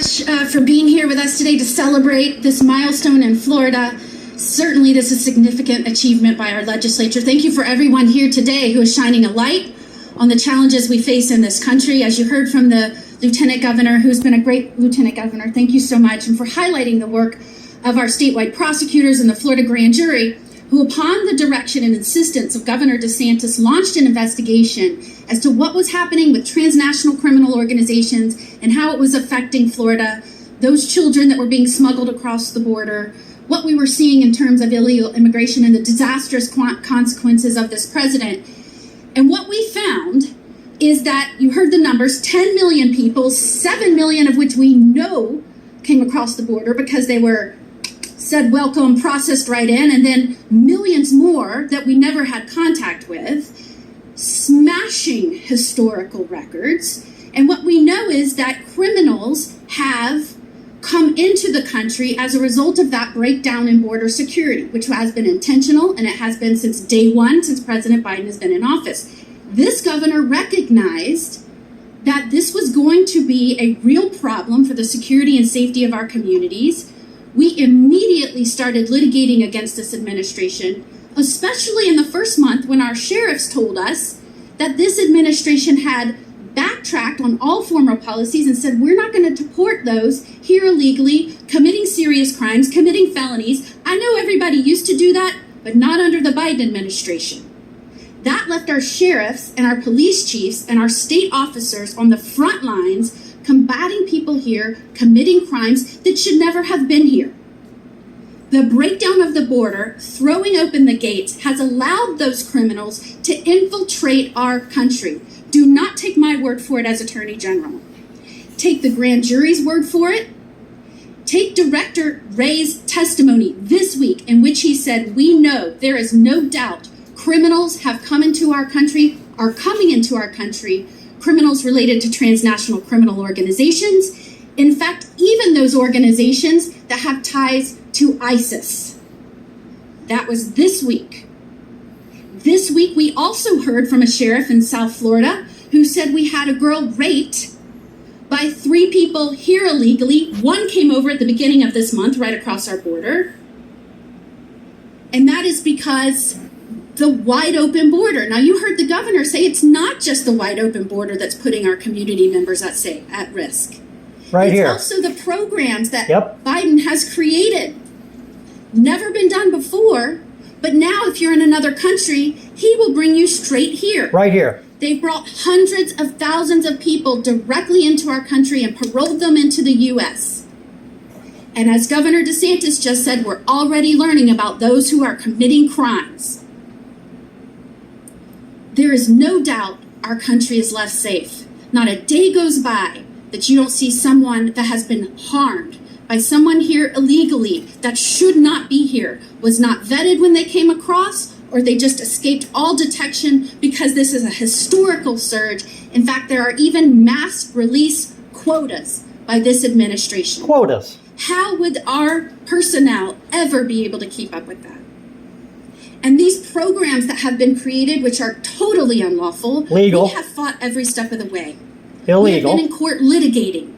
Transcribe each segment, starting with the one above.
For being here with us today to celebrate this milestone in Florida. Certainly this is a significant achievement by our legislature. Thank you for everyone here today who is shining a light on the challenges we face in this country. As you heard from the Lieutenant Governor, who's been a great Lieutenant Governor, thank you so much, and for highlighting the work of our statewide prosecutors and the Florida grand jury, who upon the direction and insistence of Governor DeSantis launched an investigation as to what was happening with transnational criminal organizations and how it was affecting Florida, those children that were being smuggled across the border, what we were seeing in terms of illegal immigration and the disastrous consequences of this president. And what we found is that, you heard the numbers, 10 million people, 7 million of which we know came across the border because they were said welcome, processed right in, and then millions more that we never had contact with, smashing historical records. And what we know is that criminals have come into the country as a result of that breakdown in border security, which has been intentional, and it has been since day one, since President Biden has been in office. This governor recognized that this was going to be a real problem for the security and safety of our communities. We immediately started litigating against this administration, especially in the first month when our sheriffs told us that this administration had backtracked on all former policies and said, we're not going to deport those here illegally, committing serious crimes, committing felonies. I know everybody used to do that, but not under the Biden administration. That left our sheriffs and our police chiefs and our state officers on the front lines combating people here, committing crimes that should never have been here. The breakdown of the border, throwing open the gates, has allowed those criminals to infiltrate our country. Do not take my word for it as Attorney General. Take the grand jury's word for it. Take Director Wray's testimony this week in which he said, we know there is no doubt criminals have come into our country, are coming into our country, criminals related to transnational criminal organizations. In fact, even those organizations that have ties to ISIS. That was this week. This week, we also heard from a sheriff in South Florida who said we had a girl raped by 3 people here illegally. 1 came over at the beginning of this month, right across our border. And that is because the wide open border. Now, you heard the governor say it's not just the wide open border that's putting our community members at risk. Right it's here. Also the programs that Biden has created. Never been done before, but now if you're in another country, he will bring you straight here. Right here. They've brought hundreds of thousands of people directly into our country and paroled them into the U.S. And as Governor DeSantis just said, we're already learning about those who are committing crimes. There is no doubt our country is less safe. Not a day goes by that you don't see someone that has been harmed by someone here illegally that should not be here, was not vetted when they came across, or they just escaped all detection because this is a historical surge. In fact, there are even mass release quotas by this administration. Quotas. How would our personnel ever be able to keep up with that? And these programs that have been created, which are totally unlawful, legal, we have fought every step of the way. Illegal. We have been in court litigating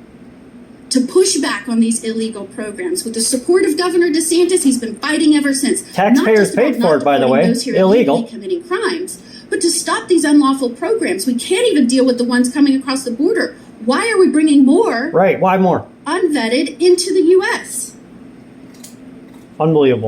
to push back on these illegal programs. With the support of Governor DeSantis, he's been fighting ever since. Taxpayers paid for it, by the way. Those here illegal. Committing crimes, but to stop these unlawful programs. We can't even deal with the ones coming across the border. Why are we bringing more? Right, why more? Unvetted into the U.S.? Unbelievable.